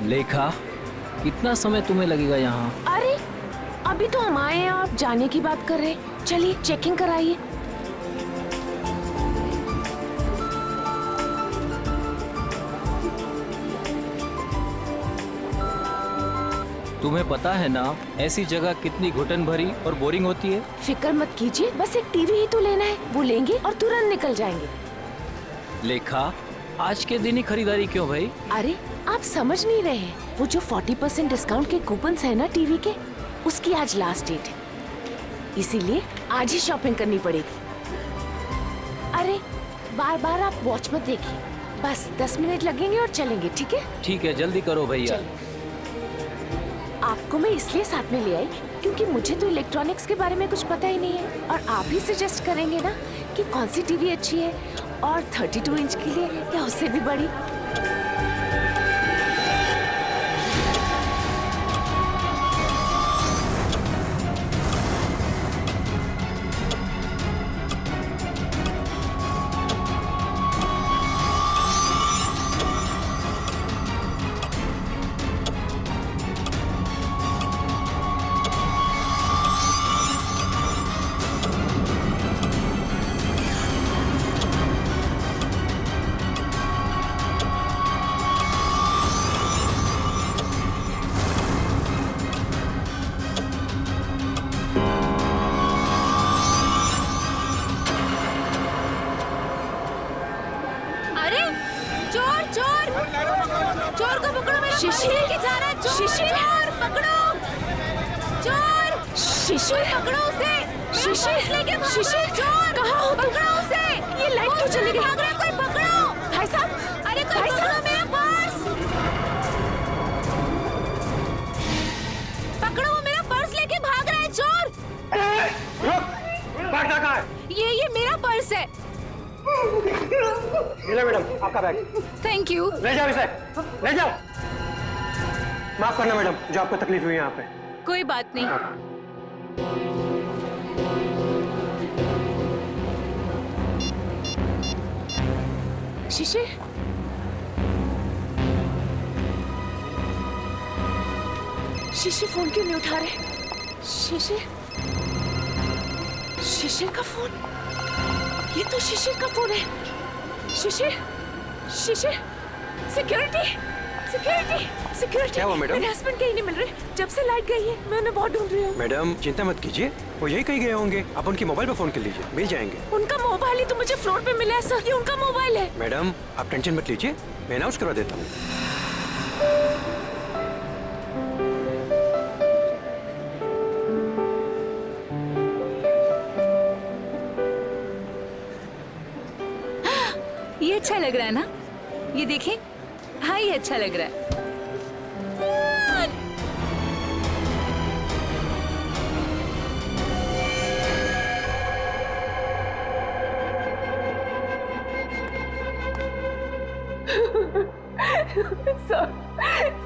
लेखा, कितना समय तुम्हें लगेगा यहाँ? अरे अभी तो हम आए हैं, आप जाने की बात कर रहे हैं। चलिए चेकिंग कराइए। तुम्हें पता है ना ऐसी जगह कितनी घुटन भरी और बोरिंग होती है। फिक्र मत कीजिए, बस एक टीवी ही तो लेना है, वो लेंगे और तुरंत निकल जाएंगे। लेखा, आज के दिन ही खरीदारी क्यों भाई? अरे आप समझ नहीं रहे हैं, वो जो 40% डिस्काउंट के कूपन्स है ना टीवी के, उसकी आज लास्ट डेट है, इसीलिए आज ही शॉपिंग करनी पड़ेगी। अरे बार बार आप वॉच मत देखिए, बस 10 मिनट लगेंगे और चलेंगे, ठीक है? ठीक है, जल्दी करो भैया। आपको मैं इसलिए साथ में ले आई क्योंकि मुझे तो इलेक्ट्रॉनिक्स के बारे में कुछ पता ही नहीं है, और आप ही सजेस्ट करेंगे ना कि कौन सी टीवी अच्छी है, और 32 इंच के लिए या उससे भी बड़ी। चोर को पकड़ो, मेरा शिशिर लेके जा रहा है। शिशिर पकड़ो, चोर शिशिर पकड़ो उसे। शिशिर लेके शिशिर, चोर कहाँ हो? पकड़ो उसे। ये लाइट क्यों चली गई? भाग रहा है कोई, पकड़ो। भाई साहब, अरे भाई साहब, मेरा पर्स पकड़ो, वो मेरा पर्स लेके भाग रहा है चोर। बैग कहाँ है? ये मेरा पर्स है। मिला मैडम आपका बैग। Thank you. ले जाओ इसे, ले जाओ। माफ करना मैडम, जो आपको तकलीफ हुई यहाँ पे। कोई बात नहीं। शिशिर, शिशिर फोन क्यों नहीं उठा रहे? शिशिर, शिशिर का फोन, ये तो शिशिर का फोन है। शिशिर, शिशिर, सिक्योरिटी, सिक्योरिटी, सिक्योरिटी। क्या हुआ मैडम? मेरे हस्बैंड कहीं नहीं मिल रहे, जब से लाइट गई है मैं उन्हें बहुत ढूंढ रही हूँ। मैडम चिंता मत कीजिए, वो यही कहीं गए होंगे। आप उनकी मोबाइल पर फोन कर लीजिए, मिल जाएंगे। उनका मोबाइल ही तो मुझे फ्लोर पे मिला है सर, ये उनका मोबाइल है। मैडम आप टेंशन मत लीजिए, मैं अनाउंस करवा देता हूँ। ये अच्छा लग रहा है ना? ये देखें, हाँ ये अच्छा लग रहा है।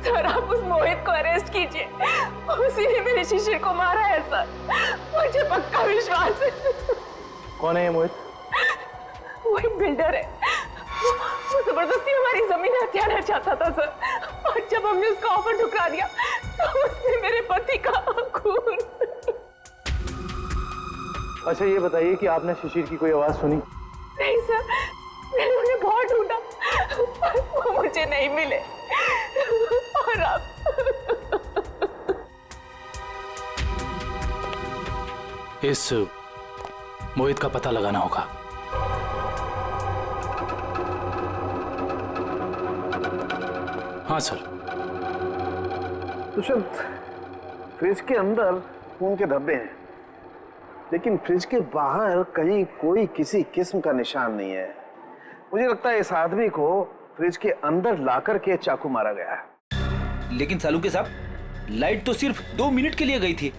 सर आप उस मोहित को अरेस्ट कीजिए, उसी ने मेरे शिशिर को मारा है सर, मुझे पक्का विश्वास है। कौन है ये मोहित? वो एक बिल्डर है, वो जबरदस्ती हमारी जमीन हथियाना चाहता था सर, और जब हमने उसका ऑफर ठुकरा दिया तो उसने मेरे पति का खून। अच्छा ये बताइए कि आपने शिशिर की कोई आवाज सुनी? नहीं सर, मैंने उन्हें बहुत ढूंढा, वो मुझे नहीं मिले, और अब इस मोहित का पता लगाना होगा। हाँ सर। दुष्यंत, फ्रिज के अंदर खून के धब्बे हैं, लेकिन फ्रिज के बाहर कहीं कोई किसी किस्म का निशान नहीं है। मुझे लगता है इस आदमी को फ्रिज के अंदर लाकर के चाकू मारा गया है। लेकिन सालुके साहब, लाइट तो सिर्फ 2 मिनट के लिए गई थी।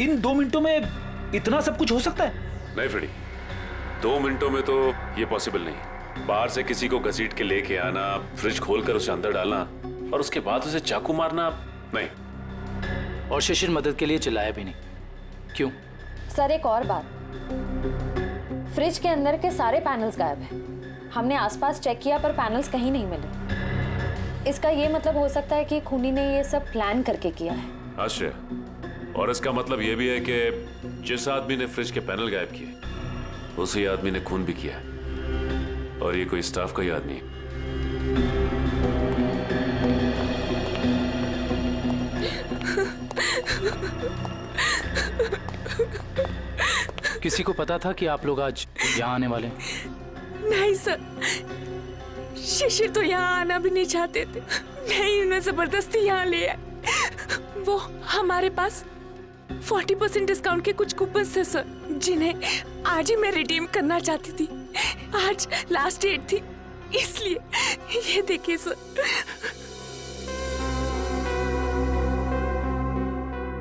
इन 2 मिनटों में इतना सब कुछ हो सकता है? नहीं फ्रेडी, 2 मिनटों में तो ये पॉसिबल नहीं। बाहर से किसी को घसीट के लेके आना, फ्रिज खोलकर उसे अंदर डालना और उसके बाद उसे चाकू मारना, नहीं। और शिशिर मदद के लिए चिल्लाया भी नहीं, क्यों? सर एक और बात, फ्रिज के अंदर के सारे पैनल्स गायब हैं। हमने आसपास चेक किया पर पैनल्स कहीं नहीं मिले। इसका ये मतलब हो सकता है कि खूनी ने ये सब प्लान करके किया है। आश्रय, और इसका मतलब यह भी है कि जिस आदमी ने फ्रिज के पैनल गायब किए उसी आदमी ने खून भी किया है, और ये कोई स्टाफ का ही आदमी है। किसी को पता था कि आप लोग आज यहाँ आने वाले हैं? नहीं सर, शिशिर तो यहाँ आना भी नहीं चाहते थे, नहीं उन्हें जबरदस्ती यहाँ ले आए। वो हमारे पास 40% डिस्काउंट के कुछ कूपन थे सर, जिन्हें आज ही मैं रिडीम करना चाहती थी। आज लास्ट डेट थी, इसलिए ये देखिए सर।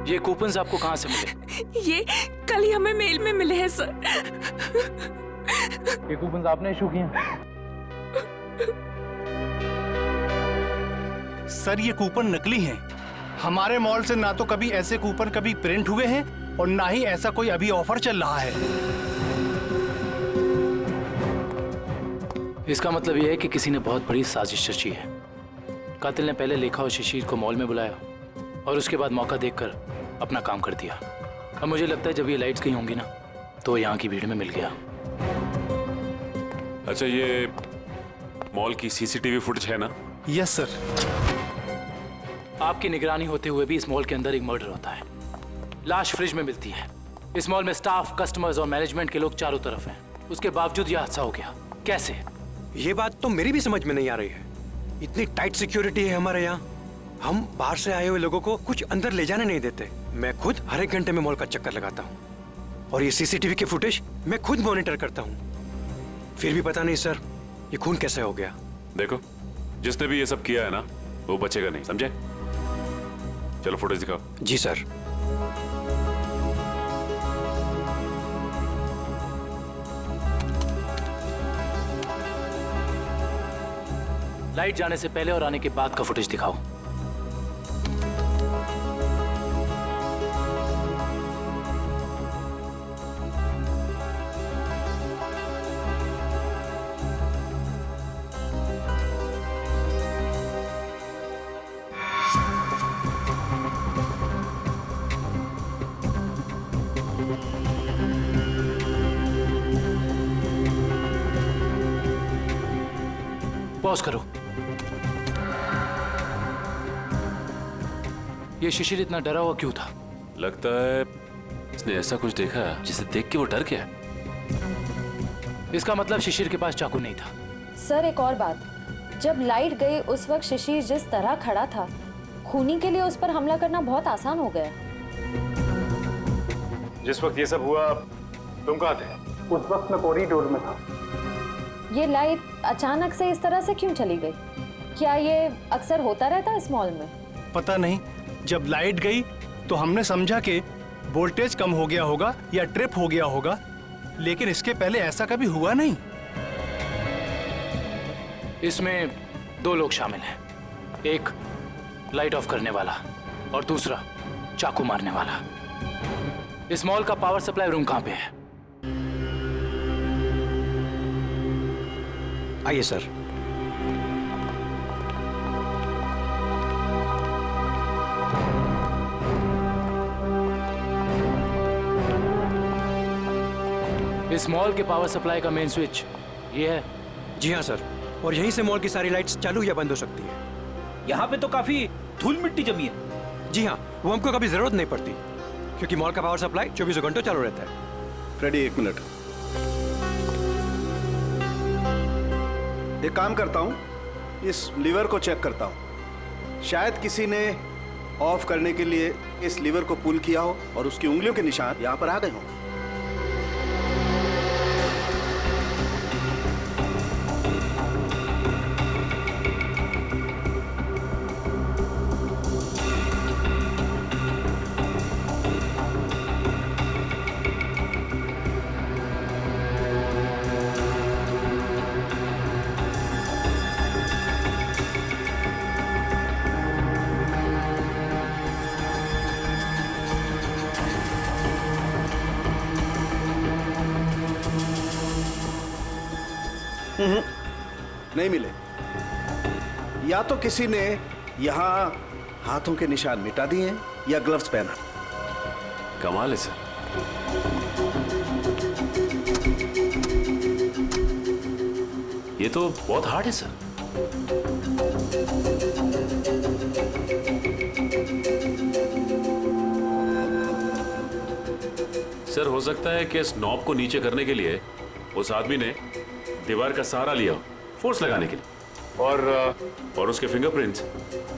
ये कूपन्स आपको कहाँ से मिले? ये कल ही हमें मेल में मिले हैं सर। ये कूपन्स आपने इशू किए? सर ये कूपन नकली हैं। हमारे मॉल से ना तो कभी ऐसे कूपन कभी प्रिंट हुए हैं और ना ही ऐसा कोई अभी ऑफर चल रहा है। इसका मतलब यह है कि किसी ने बहुत बड़ी साजिश रची है। कातिल ने पहले लेखा और शिशिर को मॉल में बुलाया और उसके बाद मौका देखकर अपना काम कर दिया। अब मुझे लगता है जब ये लाइट्स गई होंगी ना तो यहाँ की भीड़ में मिल गया। अच्छा, ये मॉल की सीसीटीवी फुटेज है ना? Yes sir. आपकी निगरानी होते हुए भी इस मॉल के अंदर एक मर्डर होता है। लाश फ्रिज में मिलती है। इस मॉल में स्टाफ, कस्टमर्स और मैनेजमेंट के लोग चारों तरफ हैं। उसके बावजूद यह हादसा हो गया। कैसे? ये बात तो मेरी भी समझ में नहीं आ रही है। इतनी टाइट सिक्योरिटी है हमारे यहाँ, हम बाहर से आए हुए लोगों को कुछ अंदर ले जाने नहीं देते। मैं खुद हर एक घंटे में मॉल का चक्कर लगाता हूँ और ये सीसीटीवी की फुटेज मैं खुद मॉनिटर करता हूँ। फिर भी पता नहीं सर, ये खून कैसे हो गया। देखो, जिसने भी ये सब किया है ना वो बचेगा नहीं, समझे? चलो फुटेज दिखाओ। जी सर। लाइट जाने से पहले और आने के बाद का फुटेज दिखाओ। पॉज करो। ये शिशिर इतना डरा हुआ क्यों था? लगता है इसने ऐसा कुछ देखा जिसे देख के वो डर गया। इसका मतलब शिशिर के पास चाकू नहीं था। सर एक और बात, जब लाइट गई उस वक्त शिशिर जिस तरह खड़ा था, खूनी के लिए उस पर हमला करना बहुत आसान हो गया। जिस वक्त ये सब हुआ तुम कहाँ थे? उस वक्त मैं कॉरिडोर में था। ये लाइट अचानक से इस तरह से क्यों चली गई? क्या ये अक्सर होता रहता है इस मॉल में? पता नहीं, जब लाइट गई तो हमने समझा कि वोल्टेज कम हो गया होगा या ट्रिप हो गया होगा, लेकिन इसके पहले ऐसा कभी हुआ नहीं। इसमें दो लोग शामिल हैं, एक लाइट ऑफ करने वाला और दूसरा चाकू मारने वाला। इस मॉल का पावर सप्लाई रूम कहाँ पे है? आइए सर। इस मॉल के पावर सप्लाई का मेन स्विच ये है? जी हाँ सर, और यहीं से मॉल की सारी लाइट्स चालू या बंद हो सकती है। यहाँ पे तो काफी धूल मिट्टी जमी है। जी हाँ, वो हमको कभी जरूरत नहीं पड़ती क्योंकि मॉल का पावर सप्लाई 24 घंटों चालू रहता है। फ्रेडी एक मिनट, एक काम करता हूँ, इस लीवर को चेक करता हूँ। शायद किसी ने ऑफ करने के लिए इस लीवर को पुल किया हो और उसकी उंगलियों के निशान यहाँ पर आ गए हों। नहीं मिले। या तो किसी ने यहाँ हाथों के निशान मिटा दिए हैं या ग्लव्स पहना। कमाल है सर। ये तो बहुत हार्ड है सर। सर हो सकता है कि इस नॉब को नीचे करने के लिए उस आदमी ने दीवार का सहारा लिया हो, फोर्स लगाने के लिए, और उसके फिंगरप्रिंट्स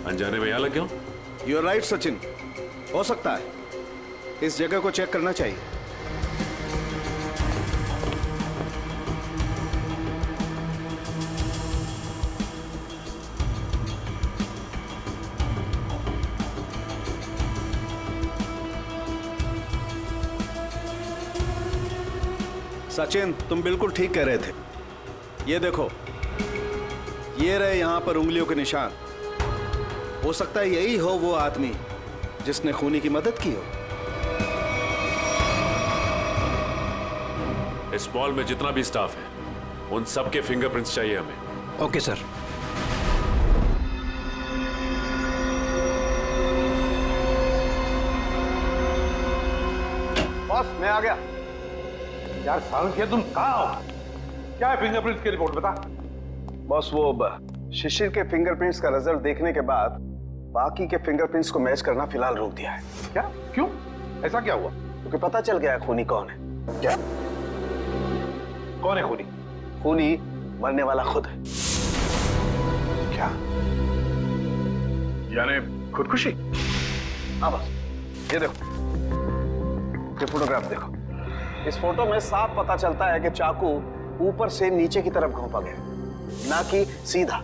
अनजाने में यहां लग गए हो। यू आर राइट सचिन, हो सकता है। इस जगह को चेक करना चाहिए। सचिन, तुम बिल्कुल ठीक कह रहे थे। ये देखो, ये रहे यहां पर उंगलियों के निशान। हो सकता है यही हो वो आदमी जिसने खूनी की मदद की हो। इस मॉल में जितना भी स्टाफ है उन सबके फिंगरप्रिंट्स चाहिए हमें। Okay sir. बॉस मैं आ गया। यार साल के तुम कहाँ हो? क्या है फिंगरप्रिंट्स की रिपोर्ट बता। बॉस वो शिशिर के फिंगरप्रिंट्स का रिजल्ट देखने के बाद बाकी के फिंगरप्रिंट्स को मैच करना फिलहाल रोक दिया है। क्या? क्यों? ऐसा क्या हुआ? क्योंकि पता चल गया है खूनी कौन है। क्या? कौन है खूनी? खूनी मरने वाला खुद है। क्या? यानी खुदकुशी? हाँ बस, ये देखो, ये फोटोग्राफ देखो। इस फोटो में साफ पता चलता है कि चाकू ऊपर से नीचे की तरफ घोंपा गया, ना कि सीधा।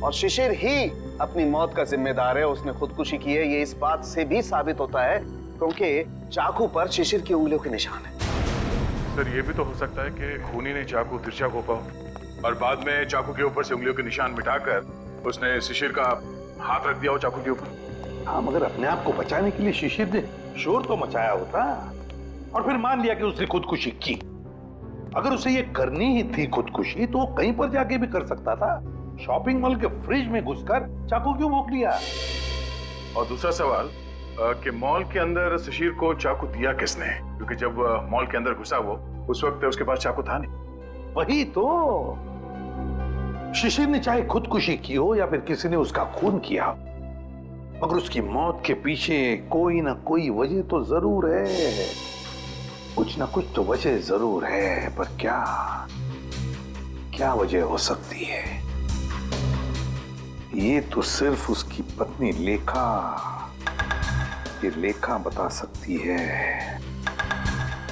और शिशिर ही अपनी मौत का जिम्मेदार है, उसने खुदकुशी की है। ये इस बात से भी साबित होता है क्योंकि चाकू पर शिशिर की उंगलियों के निशान है। सर ये भी तो हो सकता है कि खूनी ने चाकू तिरछा घोंपा और बाद में चाकू के ऊपर से उंगलियों के निशान मिटाकर उसने शिशिर का हाथ रख दिया हो चाकू के ऊपर। हाँ, मगर अपने आप को बचाने के लिए शिशिर ने शोर तो मचाया होता और फिर मान लिया कि उसने खुदकुशी की। अगर उसे ये करनी ही थी खुदकुशी तो कहीं पर जाके भी कर सकता था। शॉपिंग मॉल के फ्रिज में घुसकर चाकू क्यों भोंक लिया? और दूसरा सवाल कि मॉल के अंदर शिशिर को चाकू दिया किसने? क्योंकि जब मॉल के अंदर घुसा वो, उस वक्त उसके पास चाकू था नहीं। वही तो, शिशिर ने चाहे खुदकुशी की हो या फिर किसी ने उसका खून किया, मगर उसकी मौत के पीछे कोई ना कोई वजह तो जरूर है। कुछ ना कुछ तो वजह जरूर है, पर क्या वजह हो सकती है? ये तो सिर्फ उसकी पत्नी लेखा बता सकती है।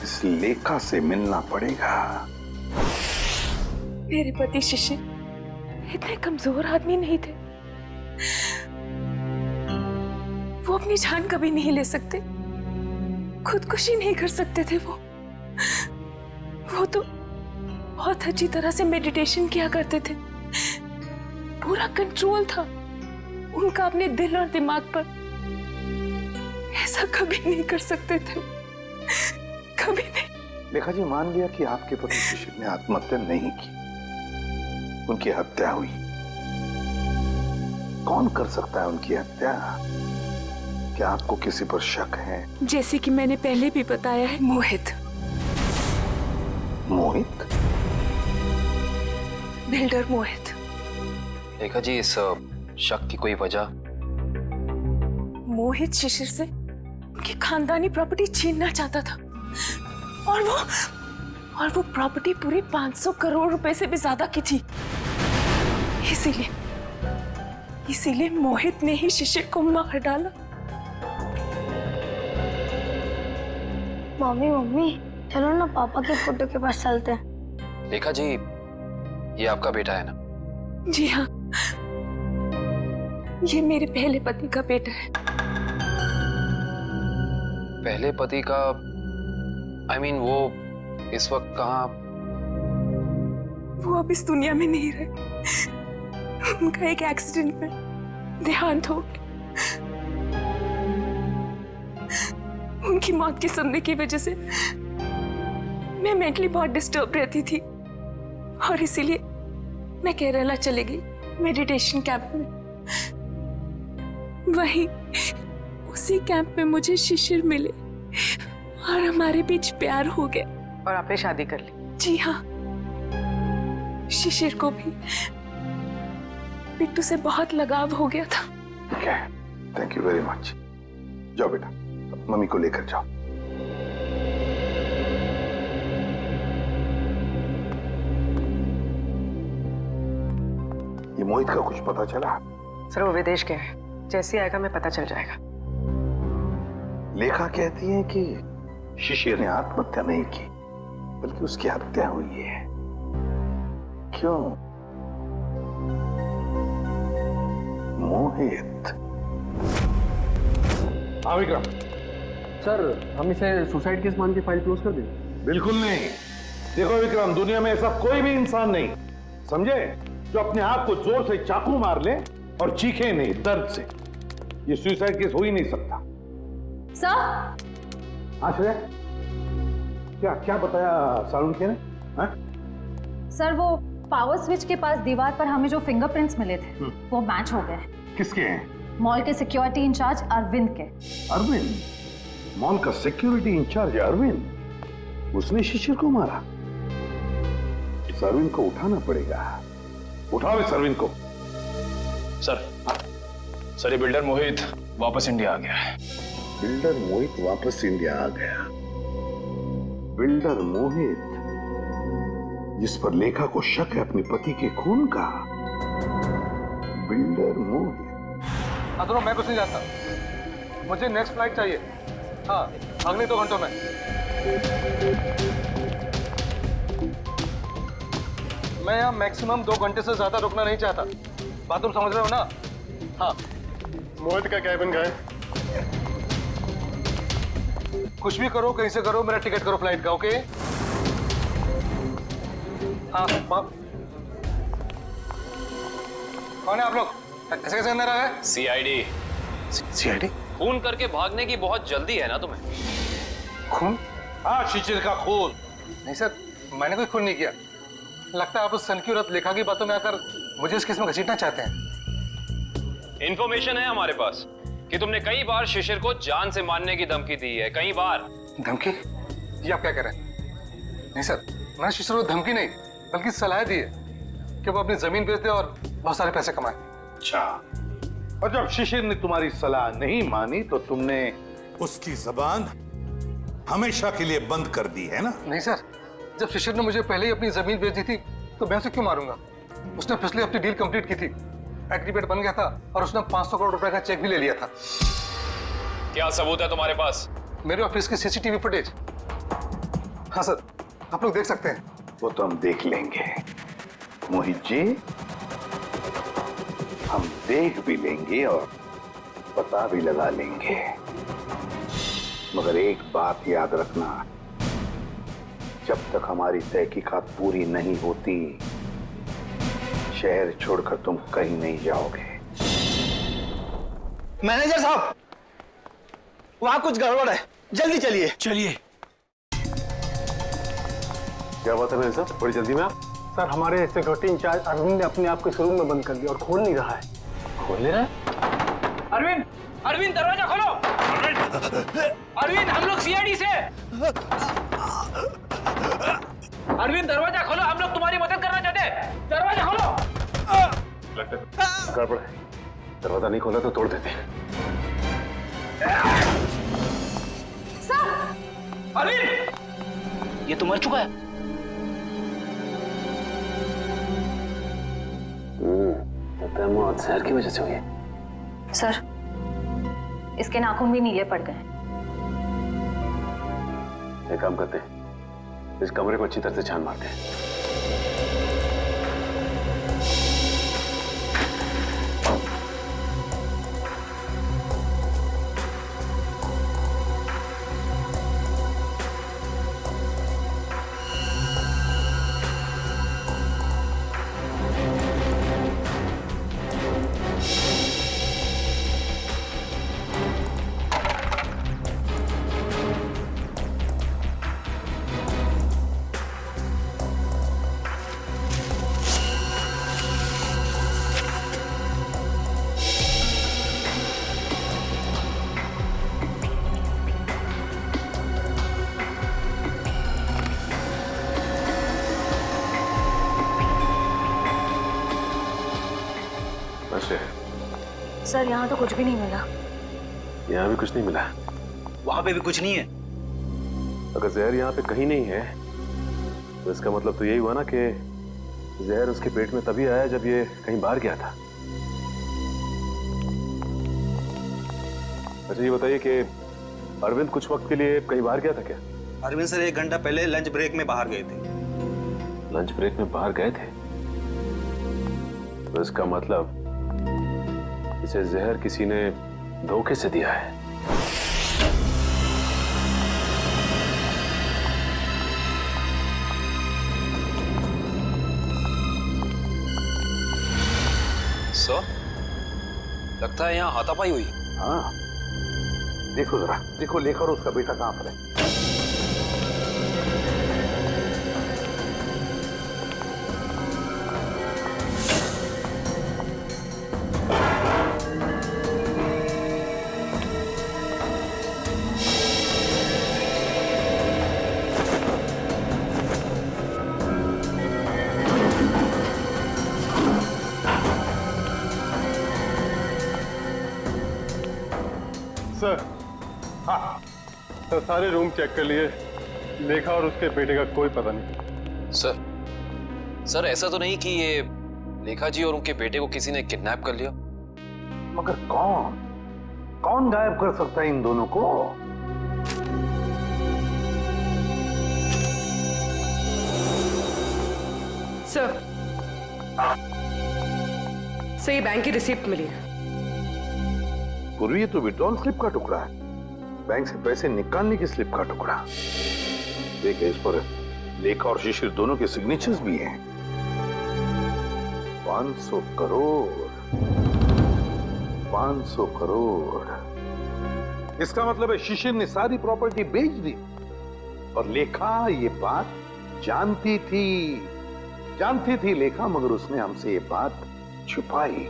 इस लेखा से मिलना पड़ेगा। मेरे पति शिशिर इतने कमजोर आदमी नहीं थे। वो अपनी जान कभी नहीं ले सकते, खुदकुशी नहीं कर सकते थे। वो तो बहुत अच्छी तरह से मेडिटेशन किया करते थे। पूरा कंट्रोल था उनका अपने दिल और दिमाग पर। ऐसा कभी नहीं कर सकते थे, कभी नहीं। लेखा जी, मान लिया कि आपके पति शिशिर ने आत्महत्या नहीं की, उनकी हत्या हुई। कौन कर सकता है उनकी हत्या? क्या आपको किसी पर शक है? जैसे कि मैंने पहले भी बताया है, मोहित। मोहित? बिल्डर मोहित। देखा जी, इस शक की कोई वजह? मोहित शिशिर से उनकी खानदानी प्रॉपर्टी छीनना चाहता था और वो प्रॉपर्टी पूरे 500 करोड़ रुपए से भी ज्यादा की थी। इसीलिए मोहित ने ही शिशिर को मार डाला। मम्मी चलो ना पापा के फोटो के पास चलते हैं। देखा जी, ये आपका बेटा है ना? जी हाँ, ये मेरे पहले पति का बेटा है। पहले पति का? I mean, वो इस वक्त कहाँ? वो अब इस दुनिया में नहीं रहे। उनका एक एक्सीडेंट में देहांत हो गया। उनकी मौत की सुनने की वजह से मैं मेंटली बहुत डिस्टर्ब रहती थी और इसीलिए मैं केरला चली गई मेडिटेशन कैंप में। वहीं उसी कैंप में मुझे शिशिर मिले और हमारे बीच प्यार हो गया। और आपने शादी कर ली? जी हाँ, शिशिर को भी बिट्टू से बहुत लगाव हो गया था। ठीक है, थैंक यू वेरी मच। जाओ बेटा, मम्मी को लेकर जाओ। ये मोहित का कुछ पता चला? सर वो विदेश गया है, जैसे आएगा मैं पता चल जाएगा। लेखा कहती है कि शिशिर ने आत्महत्या नहीं की, बल्कि उसकी हत्या हुई है। क्यों? मोहित। हाँ विक्रम। सर, हम इसे सुसाइड केस मान के फाइल क्लोज कर दें? बिल्कुल नहीं। देखो विक्रम, दुनिया में ऐसा कोई भी इंसान नहीं, समझे, जो अपने आप को जोर से चाकू मार ले और चीखे नहीं दर्द से। ये सुसाइड केस हो ही नहीं सकता। सर। आश्रय, क्या क्या बताया सालुंखे ने? हाँ? सर वो पावर स्विच के पास दीवार पर हमें जो फिंगरप्रिंट्स मिले थे वो मैच हो गए। किसके हैं? मॉल के सिक्योरिटी इंचार्ज अरविंद के। अरविंद? मॉल का सिक्योरिटी इंचार्ज अरविंद? उसने शिशिर को मारा? इस अरविंद को उठाना पड़ेगा। उठाओ इस अरविंद को। सर ये बिल्डर मोहित वापस इंडिया आ गया है। बिल्डर मोहित वापस इंडिया आ गया? बिल्डर मोहित जिस पर लेखा को शक है अपने पति के खून का? बिल्डर मोहित। अदरो मैं कुछ नहीं जानता, मुझे नेक्स्ट फ्लाइट चाहिए। हाँ, अगले 2 घंटों में। मैं यहाँ मैक्सिमम 2 घंटे से ज्यादा रुकना नहीं चाहता। बात तुम समझ रहे हो ना? हाँ। मोहित का कैबिन गए। कुछ भी करो, कहीं से करो, मेरा टिकट करो फ्लाइट का, ओके? हाँ, कौन है आप लोग? ऐसे कैसे अंदर आ गए? सीआईडी। सीआईडी? खून करके भागने की बहुत जल्दी है ना तुम्हें? खून? हाँ, शिशिर का खून। नहीं सर, मैंने कोई खून नहीं किया। लगता है आप उस सनकी औरत लेखा की बातों में आकर मुझे इस केस में घसीटना चाहते हैं। इंफॉर्मेशन है हमारे पास कि तुमने कई बार शिशिर को जान से मारने की धमकी दी है, कई बार। धमकी? ये आप क्या कह रहे हैं? नहीं सर, मैंने शिशिर को धमकी नहीं बल्कि सलाह दी है कि वो अपनी जमीन बेच दे और बहुत सारे पैसे कमाए। अच्छा, और जब शिशिर ने तुम्हारी सलाह नहीं मानी तो तुमने उसकी जबान हमेशा के लिए बंद कर दी है ना? नहीं सर, जब शिशिर ने मुझे पहले ही अपनी जमीन बेच दी थी तो मैं उसे क्यों मारूंगा? उसने पिछले हफ्ते डील कंप्लीट की थी, एग्रीमेंट बन गया था और उसने 500 करोड़ रुपए का चेक भी ले लिया था। क्या सबूत है तुम्हारे पास? मेरे ऑफिस की सीसीटीवी फुटेज। हाँ सर, आप लोग देख सकते हैं। वो तो हम देख लेंगे मोहित जी, हम देख भी लेंगे और पता भी लगा लेंगे। मगर एक बात याद रखना, जब तक हमारी तहकीकात पूरी नहीं होती शहर छोड़कर तुम कहीं नहीं जाओगे। मैनेजर साहब, वहां कुछ गड़बड़ है, जल्दी चलिए। चलिए। क्या बात है मैनेजर साहब, बड़ी जल्दी में आप? सर, हमारे सिक्योरिटी इंचार्ज अरविंद ने अपने आप को इस रूम में बंद कर दिया और खोल नहीं रहा है। खोल नहीं रहा है? अरविंद, अरविंद दरवाजा खोलो। अरविंद, हम लोग सीआईडी से। अरविंद दरवाजा खोलो, हम लोग तुम्हारी मदद करना चाहते हैं। दरवाजा खोलो। गड़बड़ है, दरवाजा नहीं खोला तो तोड़ देते हैं। अरविंद, ये तो मर चुका है। मौत जहर की वजह से हुई है। सर, इसके नाखून भी नीले पड़ गए। एक काम करते हैं, इस कमरे को अच्छी तरह से छान मारते हैं। सर यहाँ तो कुछ भी नहीं मिला। यहाँ भी कुछ नहीं मिला? वहां पे भी कुछ नहीं है। अगर जहर यहाँ पे कहीं नहीं है तो इसका मतलब तो यही हुआ ना कि जहर उसके पेट में तभी आया जब ये कहीं बाहर गया था। अच्छा ये बताइए कि अरविंद कुछ वक्त के लिए कहीं बाहर गया था क्या? अरविंद सर 1 घंटा पहले लंच ब्रेक में बाहर गए थे। लंच ब्रेक में बाहर गए थे? तो इसका मतलब इसे जहर किसी ने धोखे से दिया है। सर, लगता है यहाँ हाथापाई हुई। हाँ, देखो जरा, देखो लेखा और उसका बेटा कहां पर है। सर, हाँ सर, सारे रूम चेक कर लिए। लेखा और उसके बेटे का कोई पता नहीं। सर ऐसा तो नहीं कि ये लेखा जी और उनके बेटे को किसी ने किडनैप कर लिया? मगर कौन कौन गायब कर सकता है इन दोनों को? सर, ये बैंक की रिसिप्ट मिली है। पूर्वी ये तो विड्रॉल स्लिप का टुकड़ा है, बैंक से पैसे निकालने की स्लिप का टुकड़ा। देखिए इस पर लेखा और शिशिर दोनों के सिग्नेचर्स भी हैं। 500 करोड़ 500 करोड़। इसका मतलब है शिशिर ने सारी प्रॉपर्टी बेच दी और लेखा ये बात जानती थी लेखा, मगर उसने हमसे ये बात छुपाई।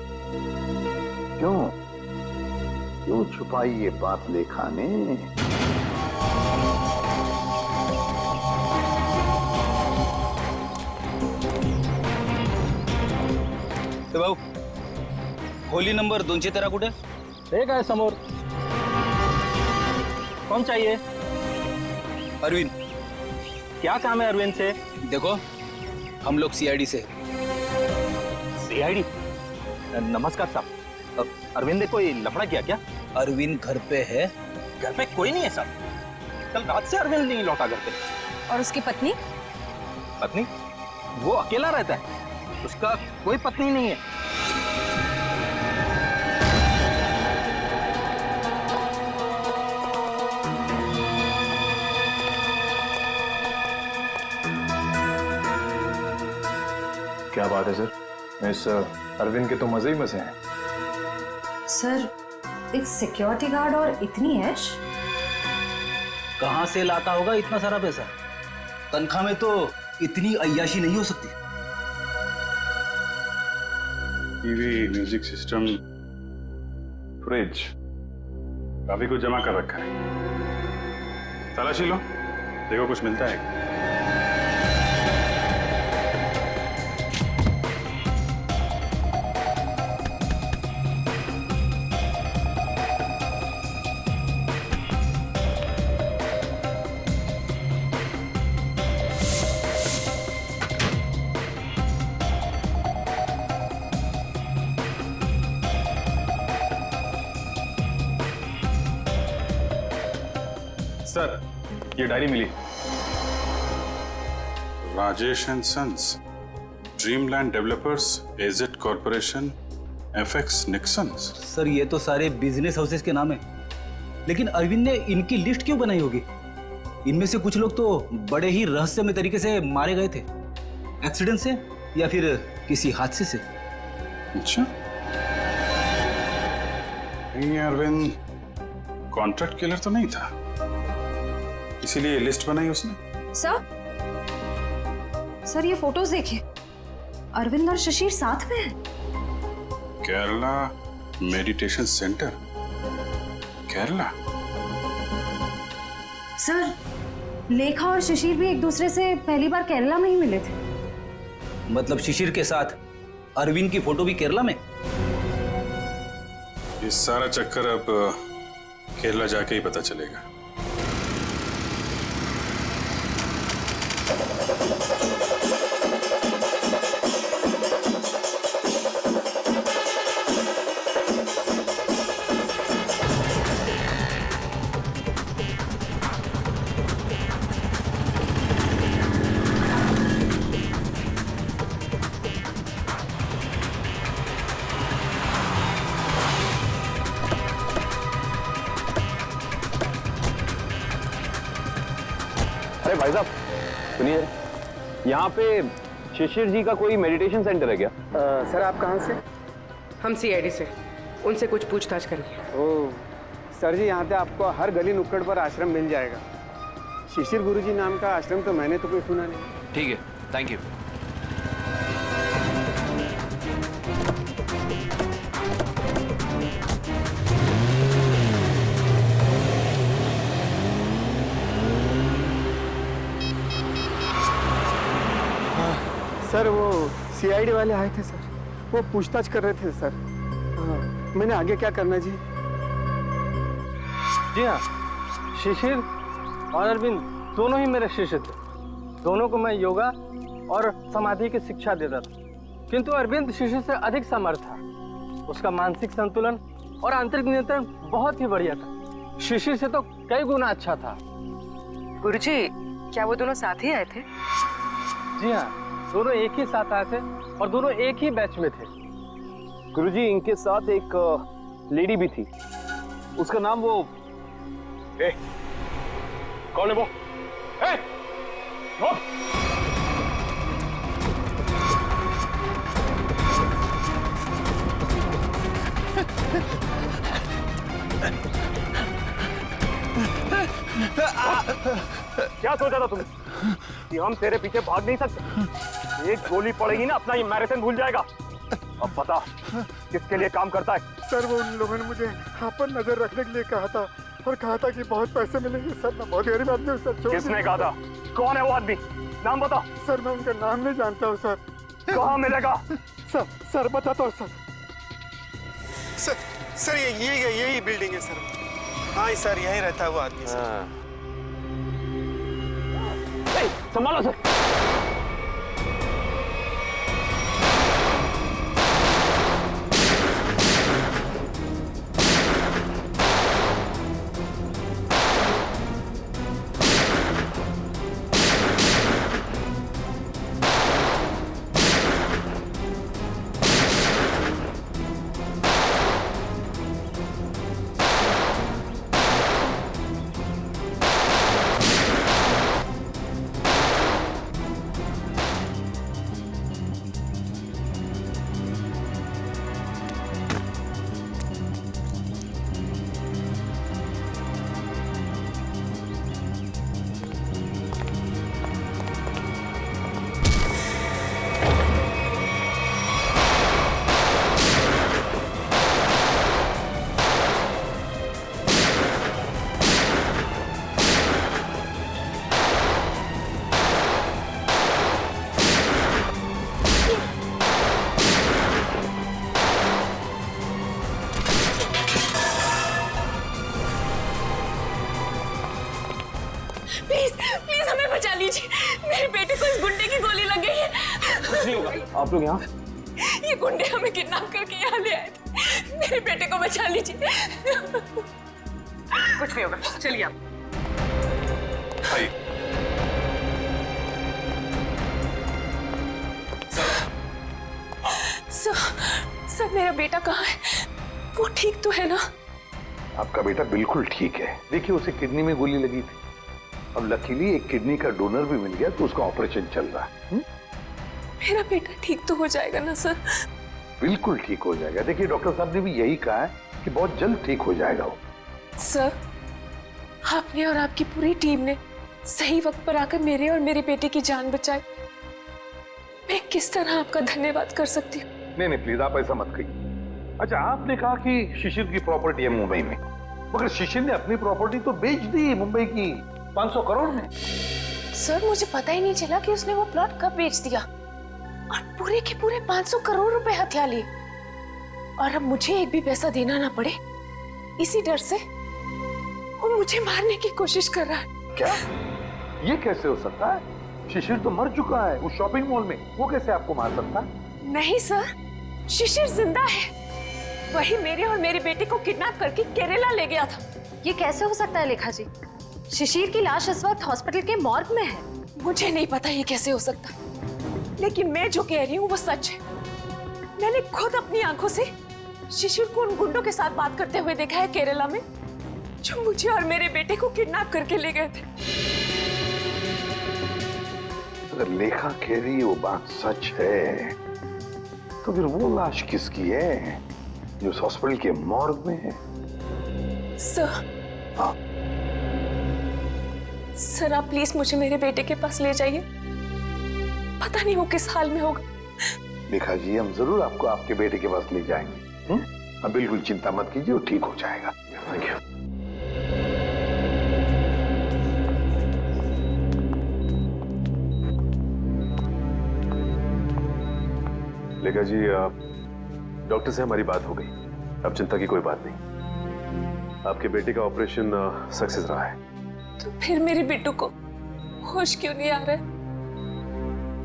क्यों छुपाई ये बात लेखा ने? तो भाऊ, खोली नंबर 213 कुठे? ठीक है समोर। कौन चाहिए? अरविंद। क्या काम है अरविंद से? देखो, हम लोग सीआईडी से। सीआईडी? नमस्कार साहब, अरविंद ने कोई लफड़ा किया क्या? अरविंद घर पे है। घर पे कोई नहीं है साहब, कल रात से अरविंद नहीं लौटा घर पे। और उसकी पत्नी? पत्नी? वो अकेला रहता है, उसका कोई पत्नी नहीं है। क्या बात है सर, इस अरविंद के तो मजे ही मजे हैं। सर, एक सिक्योरिटी गार्ड और इतनी ऐश? कहां से लाता होगा इतना सारा पैसा? तनख्वाह में तो इतनी अय्याशी नहीं हो सकती। टीवी, म्यूजिक सिस्टम, फ्रिज, काफी कुछ जमा कर रखा है। तलाशी लो, देखो कुछ मिलता है। सर, ये डायरी मिली। Rajesh and sons, Dreamland developers, एजेट कॉर्पोरेशन, एफएक्स निक्सन्स। सर ये तो सारे बिजनेस हाउसेस के नाम है, लेकिन अरविंद ने इनकी लिस्ट क्यों बनाई होगी? इनमें से कुछ लोग तो बड़े ही रहस्यमय तरीके से मारे गए थे, एक्सीडेंट से या फिर किसी हादसे से। अच्छा, ये अरविंद कॉन्ट्रैक्ट किलर तो नहीं था, इसीलिए लिस्ट बनाई उसने। सर ये फोटोज देखिए, अरविंद और शिशिर साथ में हैं। Kerala meditation centre, Kerala. Sir, लेखा और शिशिर भी एक दूसरे से पहली बार केरला में ही मिले थे। मतलब शिशिर के साथ अरविंद की फोटो भी केरला में? ये सारा चक्कर अब केरला जाके ही पता चलेगा। अरे भाई साहब सुनिए, यहाँ पे शिशिर जी का कोई मेडिटेशन सेंटर है क्या? सर आप कहाँ से? हम सीआईडी से, उनसे कुछ पूछताछ करिए। ओह सर जी, यहाँ पे आपको हर गली नुक्कड़ पर आश्रम मिल जाएगा। शिशिर गुरुजी नाम का आश्रम तो मैंने तो कोई सुना नहीं। ठीक है, थैंक यू। सर वो सीआईडी वाले आए थे सर, वो पूछताछ कर रहे थे सर। हाँ, मैंने आगे क्या करना जी? जी हाँ, शिशिर और अरविंद दोनों ही मेरे शिष्य थे। दोनों को मैं योगा और समाधि की शिक्षा देता था, किंतु अरविंद शिशिर से अधिक समर्थ था। उसका मानसिक संतुलन और आंतरिक नियंत्रण बहुत ही बढ़िया था। शिशिर से तो कई गुना अच्छा था। गुरुजी, क्या वो दोनों साथ ही आए थे? जी हाँ, दोनों एक ही साथ आए थे और दोनों एक ही बैच में थे। गुरुजी, इनके साथ एक लेडी भी थी, उसका नाम वो कौन है वो? क्या सोचा था तुमने कि हम तेरे पीछे भाग नहीं सकते? एक गोली पड़ेगी ना, अपना ये मैराथन भूल जाएगा। अब बता किसके लिए काम करता है? सर वो उन लोगों ने मुझे यहाँ पर नजर रखने के लिए कहा था और कहा था कि बहुत पैसे मिलेंगे। सर मैं बहुत गरीब आदमी हूँ सर। किसने कहा था? कौन है वो आदमी? नाम बता। सर मैं उनका नाम नहीं जानता हूँ सर। कहाँ मिलेगा? सर बताता हूँ सर। सर यही बिल्डिंग है सर। हाँ सर, यही रहता है वो आदमी सर। संभालो सर। प्लीज हमें बचा लीजिए। मेरे बेटे को इस गुंडे की गोली लग गई है। कुछ नहीं होगा। आप लोग यहाँ? ये गुंडे हमें किडनैप करके यहाँ ले आए थे। मेरे बेटे को बचा लीजिए। कुछ नहीं होगा, चलिए आप। सर मेरा बेटा कहाँ है? वो ठीक तो है ना? आपका बेटा बिल्कुल ठीक है। देखिए उसे किडनी में गोली लगी थी, अब लकीली एक किडनी का डोनर भी मिल गया तो उसका ऑपरेशन चल रहा है। मेरा बेटा ठीक तो हो जाएगा ना सर? बिल्कुल ठीक हो जाएगा। देखिए डॉक्टर साहब ने भी यही कहा है कि बहुत जल्द ठीक हो जाएगा वो। सर आपने और आपकी पूरी टीम ने सही वक्त पर आकर मेरे और मेरे बेटे की जान बचाई। मैं किस तरह आपका धन्यवाद कर सकती हूँ? नहीं प्लीज आप ऐसा मत कहिए। अच्छा आपने कहा कि शिशिर की प्रॉपर्टी है मुंबई में, मगर शिशिर ने अपनी प्रॉपर्टी तो बेच दी मुंबई की 500 करोड़ में। सर मुझे पता ही नहीं चला कि उसने वो प्लॉट कब बेच दिया और पूरे के पूरे 500 करोड़ रुपए हथिया लिए। और अब मुझे एक भी पैसा देना ना पड़े, इसी डर से वो मुझे मारने की कोशिश कर रहा है। क्या? ये कैसे हो सकता है? शिशिर तो मर चुका है उस शॉपिंग मॉल में, वो कैसे आपको मार सकता है? नहीं सर, शिशिर जिंदा है। वही मेरे और मेरे बेटे को किडनैप करके केरला ले गया था। ये कैसे हो सकता है लेखा जी? शिशिर की लाश इस वक्त हॉस्पिटल के मॉर्ग में है। मुझे नहीं पता ये कैसे हो सकता, लेकिन मैं जो कह रही हूँ वो सच है। मैंने खुद अपनी आंखों से शिशिर को उन गुंडों के साथ बात करते हुए देखा है केरला में, जो मुझे और मेरे बेटे को किडनैप करके ले गए थे। अगर लेखा कह रही वो बात सच है, तो फिर वो लाश किसकी है जो उस हॉस्पिटल के मॉर्ग में है? सर, हाँ? सर आप प्लीज मुझे मेरे बेटे के पास ले जाइए। पता नहीं वो किस हाल में होगा। लेखा जी, हम जरूर आपको आपके बेटे के पास ले जाएंगे। अब बिल्कुल चिंता मत कीजिए, वो ठीक हो जाएगा। Thank you. लेखा जी, डॉक्टर से हमारी बात हो गई, अब चिंता की कोई बात नहीं। आपके बेटे का ऑपरेशन सक्सेस रहा है। तो फिर मेरे बेटू को होश क्यों नहीं आ रहा है?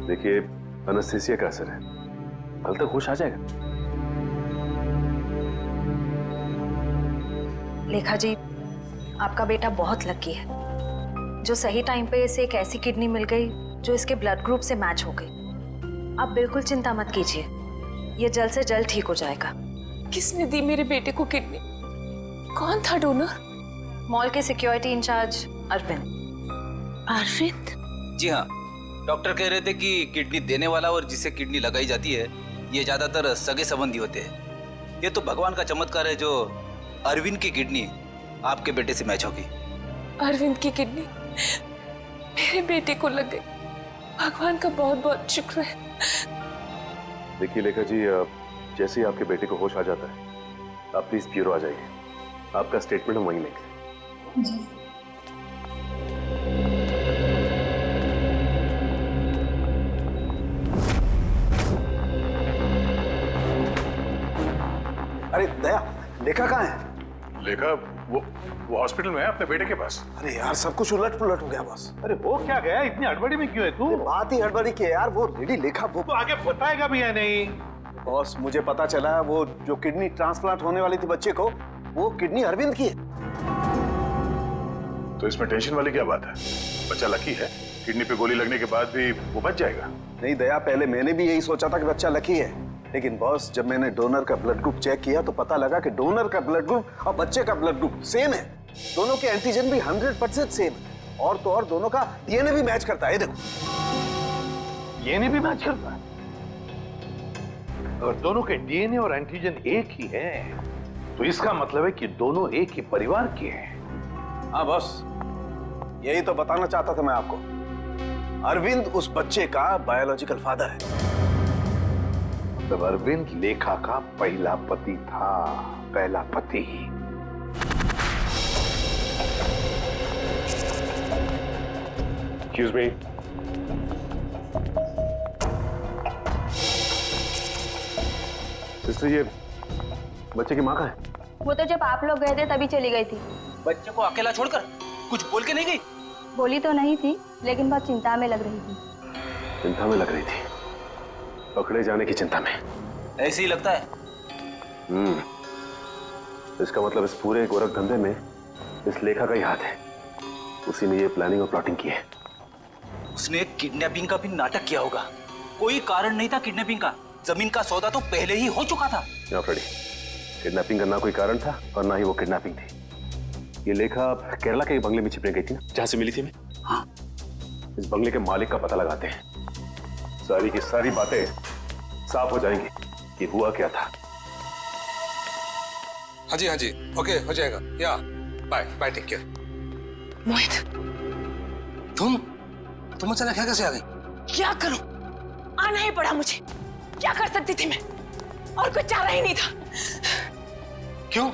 देखिए, एनेस्थीसिया का असर है, कल तक होश आ जाएगा। लेखा जी, आपका बेटा बहुत लकी है जो सही टाइम पे इसे एक ऐसी किडनी मिल गई जो इसके ब्लड ग्रुप से मैच हो गई। आप बिल्कुल चिंता मत कीजिए, ये जल्द से जल्द ठीक हो जाएगा। किसने दी मेरे बेटे को किडनी? कौन था डोनर? मॉल के सिक्योरिटी इंचार्ज अरविंद। अरविंद? जी हाँ, डॉक्टर कह रहे थे कि किडनी देने वाला और जिसे किडनी लगाई जाती है ये ज्यादातर सगे संबंधी होते हैं। ये तो भगवान का चमत्कार है जो अरविंद की किडनी आपके बेटे से मैच होगी। अरविंद की किडनी मेरे बेटे को लग गई। भगवान का बहुत बहुत शुक्र है। देखिए लेखा जी, जैसे ही आपके बेटे को होश आ जाता है, आप प्लीज ब्यूरो आ जाइए। आपका स्टेटमेंट हम वहीं लेंगे। जी। अरे दया, लेखा कहाँ है? लेखा वो हॉस्पिटल में है अपने बेटे के पास। अरे यार, सब कुछ उलट पुलट हो गया बॉस। अरे हो क्या गया? इतनी हड़बड़ी में क्यों है तू? बात ही हड़बड़ी की है यार। वो लेडी लेखा वो तो आगे बताएगा भी या नहीं? बॉस, मुझे पता चला वो जो किडनी ट्रांसप्लांट होने वाली थी बच्चे को, वो किडनी अरविंद की है। तो इसमें टेंशन वाली क्या बात है? बच्चा लकी है, किडनी पे गोली लगने के बाद भी वो बच जाएगा। नहीं दया, पहले मैंने भी यही सोचा था कि बच्चा लकी है, लेकिन बॉस जब मैंने डोनर का ब्लड ग्रुप चेक किया तो पता लगा कि डोनर का ब्लड ग्रुप और बच्चे का ब्लड ग्रुप सेम है। दोनों के एंटीजन भी 100% सेम है, और तो और दोनों का डीएनए भी मैच करता है। देखो, डीएनए भी मैच करता है। अगर दोनों के डीएनए और एंटीजन एक ही है तो इसका मतलब है कि दोनों एक ही परिवार के हैं। हाँ बॉस, यही तो बताना चाहता था मैं आपको। अरविंद उस बच्चे का बायोलॉजिकल फादर है। तब अरविंद लेखा का पहला पति था, पहला पति। Excuse me. सिस्टर, ये बच्चे की माँ कहाँ है? वो तो जब आप लोग गए थे तभी चली गई थी। बच्चे को अकेला छोड़कर कुछ बोल के नहीं गई? बोली तो नहीं थी, लेकिन बहुत चिंता में लग रही थी। चिंता में लग रही थी? पकड़े जाने की चिंता में? ऐसे ही लगता है। इसका मतलब इस पूरे गोरख धंधे में इस लेखा का ही हाथ है। उसी ने ये प्लानिंग और प्लॉटिंग की है। उसने किडनैपिंग का भी नाटक किया होगा। कोई कारण नहीं था किडनैपिंग का। जमीन का सौदा तो पहले ही हो चुका था। फ्रेडी, किडनैपिंग का ना कोई कारण था और ना ही वो किडनैपिंग थी। ये लेखा केरला के बंगले में छिपने गई थी ना, जहां से मिली थी मैं। हाँ। इस बंगले के मालिक का पता लगाते हैं, सारी की सारी बातें साफ हो जाएंगी कि हुआ क्या था। हाँ जी, ओके हो जाएगा। या बाय बाय, टेक केयर। मोहित, तुम अचानक यहाँ कैसे आ गई? क्या करूं? आना ही पड़ा मुझे। क्या कर सकती थी मैं? और कोई चारा ही नहीं था। क्यों?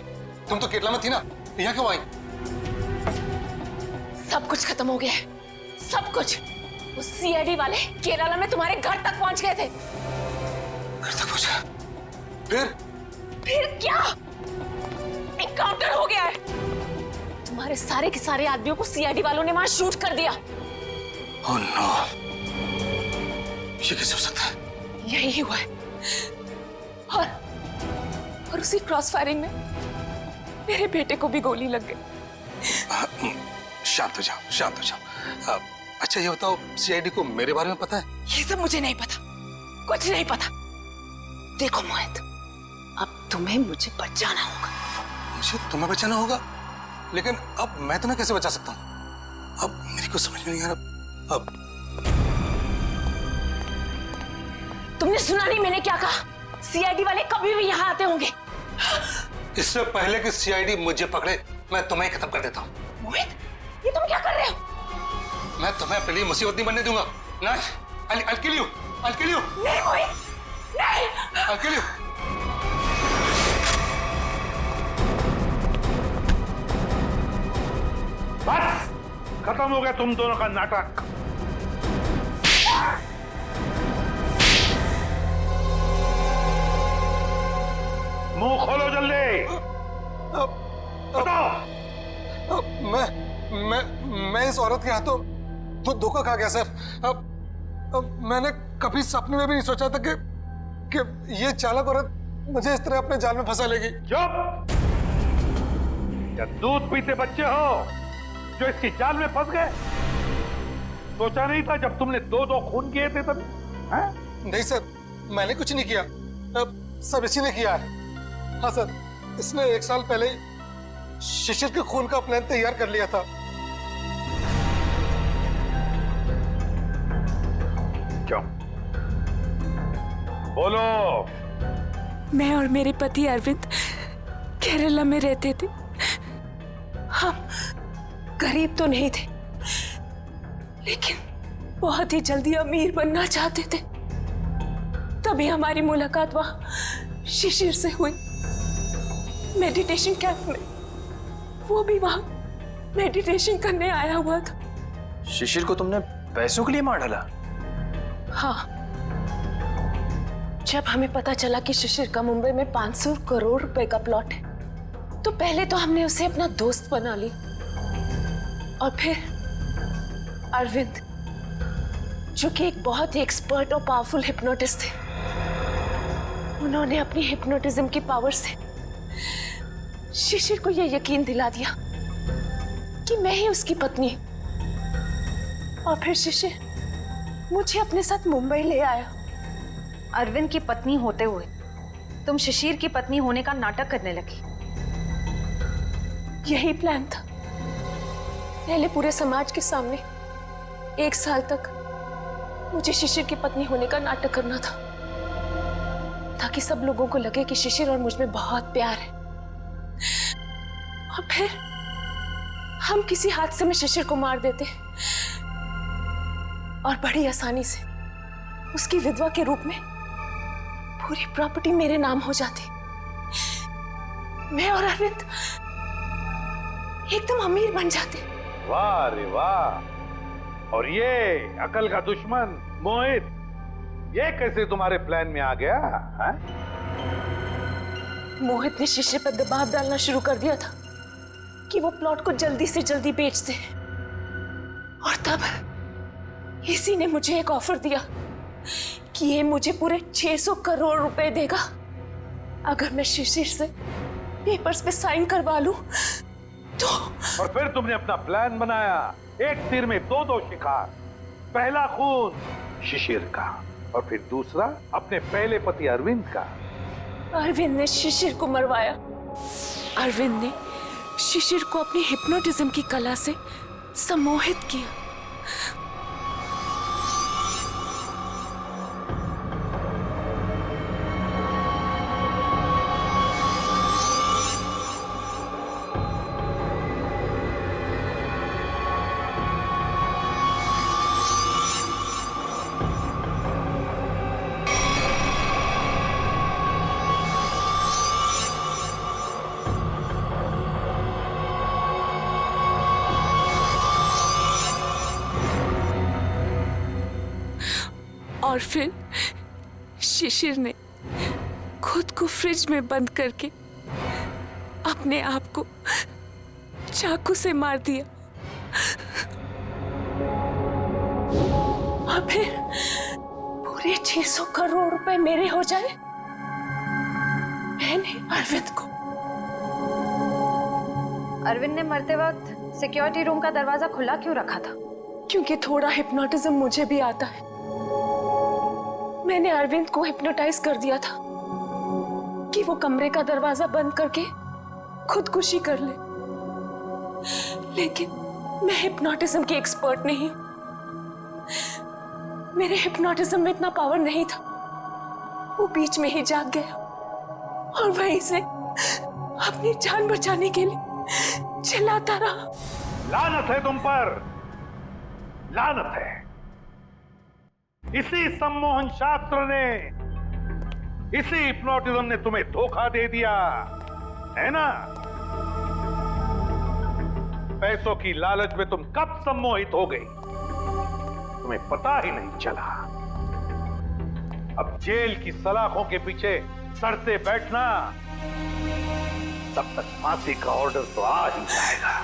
तुम तो केरला में थी ना, यहाँ क्यों आई? सब कुछ खत्म हो गया है, सब कुछ। वो सीआईडी वाले केरला में तुम्हारे घर तक पहुंच गए थे। घर तक पहुंचा? फिर क्या? एनकाउंटर हो गया है। तुम्हारे सारे के सारे आदमियों को सीआईडी वालों ने वहां शूट कर दिया। ओह नो, ये कैसे हो सकता है? यही हुआ है। और उसी क्रॉस फायरिंग में मेरे बेटे को भी गोली लग गई। शांत हो जाओ, शांत हो जाओ। अच्छा ये बताओ, सीआईडी को मेरे बारे में पता है? ये सब मुझे नहीं पता, कुछ नहीं पता। देखो मोहित, अब तुम्हें मुझे बचाना होगा। मुझे तुम्हें बचाना होगा? लेकिन अब मैं तुम्हें कैसे बचा सकता हूँ? अब मेरी को समझ में नहीं आ रहा। अब तुमने सुना नहीं मैंने क्या कहा? सीआईडी वाले कभी भी यहाँ आते होंगे। इससे पहले कि सीआईडी मुझे पकड़े, मैं तुम्हें खत्म कर देता हूँ। मोहित, ये तुम क्या कर रहे हो? मैं तुम्हें अपने लिए मुसीबत नहीं बनने दूंगा। नहीं, I'll kill you. I'll kill you. नहीं मोहित, नहीं। I'll kill you. बस खत्म हो गया तुम दोनों का नाटक। मुंह खोलो जल्दी। बताओ। मैं इस औरत के हाथों तो धोखा खा गया सर। अब मैंने कभी सपने में भी नहीं सोचा था कि ये चालाक औरत मुझे इस तरह अपने जाल में फंसा लेगी। चुप! क्या दूध पीते बच्चे हो जो इसकी जाल में फंस गए? सोचा नहीं था जब तुमने दो खून किए थे तब? नहीं सर, मैंने कुछ नहीं किया। अब सब इसी ने किया है। हाँ सर, इसने 1 साल पहले ही शिशिर के खून का प्लान तैयार कर लिया था। क्यों? बोलो। मैं और मेरे पति अरविंद केरला में रहते थे। हम गरीब तो नहीं थे, लेकिन बहुत ही जल्दी अमीर बनना चाहते थे। तभी हमारी मुलाकात वहां शिशिर से हुई, मेडिटेशन कैंप में। वो भी वहां मेडिटेशन करने आया हुआ था। शिशिर को तुमने पैसों के लिए मार डाला? हाँ, जब हमें पता चला कि शिशिर का मुंबई में 500 करोड़ रुपए का प्लॉट है, तो पहले तो हमने उसे अपना दोस्त बना ली, और फिर अरविंद, जो कि एक बहुत ही एक्सपर्ट और पावरफुल हिप्नोटिस्ट थे, उन्होंने अपनी हिप्नोटिज्म की पावर से शिशिर को यह यकीन दिला दिया कि मैं ही उसकी पत्नी हूं। और फिर शिशिर मुझे अपने साथ मुंबई ले आया। अरविंद की पत्नी होते हुए तुम शिशिर की पत्नी होने का नाटक करने लगी। यही प्लान था। पहले पूरे समाज के सामने 1 साल तक मुझे शिशिर की पत्नी होने का नाटक करना था, ताकि सब लोगों को लगे कि शिशिर और मुझ में बहुत प्यार है। और फिर हम किसी हादसे में शिशिर को मार देते और बड़ी आसानी से उसकी विधवा के रूप में पूरी प्रॉपर्टी मेरे नाम हो जाती। मैं और अरविंद एकदम अमीर बन जाते। वाह रे वाह! और ये अकल का दुश्मन मोहित, ये कैसे तुम्हारे प्लान में आ गया? मोहित ने शिशिर पर दबाव डालना शुरू कर दिया था कि वो प्लॉट को जल्दी से जल्दी बेच दे। और तब इसी ने मुझे एक ऑफर दिया कि ये मुझे पूरे 600 करोड़ रुपए देगा अगर मैं शिशिर से पेपर्स पे साइन करवा लूं तो। और फिर तुमने अपना प्लान बनाया, एक तीर में दो शिकार। पहला खून शिशिर का और फिर दूसरा अपने पहले पति अरविंद का। अरविंद ने शिशिर को मरवाया। अरविंद ने शिशिर को अपनी हिप्नोटिज्म की कला से सम्मोहित किया। और फिर शिशिर ने खुद को फ्रिज में बंद करके अपने आप को चाकू से मार दिया और फिर पूरे 600 करोड़ रुपए मेरे हो जाए। मैंने अरविंद को। अरविंद ने मरते वक्त सिक्योरिटी रूम का दरवाजा खुला क्यों रखा था? क्योंकि थोड़ा हिप्नोटिज्म मुझे भी आता है। मैंने अरविंद को हिप्नोटाइज कर दिया था कि वो कमरे का दरवाजा बंद करके खुदकुशी कर ले। लेकिन मैं हिप्नोटिज्म की एक्सपर्ट नहीं। मेरे हिप्नोटिज्म में इतना पावर नहीं था। वो बीच में ही जाग गया और वहीं से अपनी जान बचाने के लिए चिल्लाता रहा। लानत है तुम पर, लानत है। इसी सम्मोहन शास्त्र ने, इसी हिप्नोटिज्म ने तुम्हें धोखा दे दिया है ना? पैसों की लालच में तुम कब सम्मोहित हो गई, तुम्हें पता ही नहीं चला। अब जेल की सलाखों के पीछे सड़ते बैठना, तब तक फांसी का ऑर्डर तो आ ही जाएगा।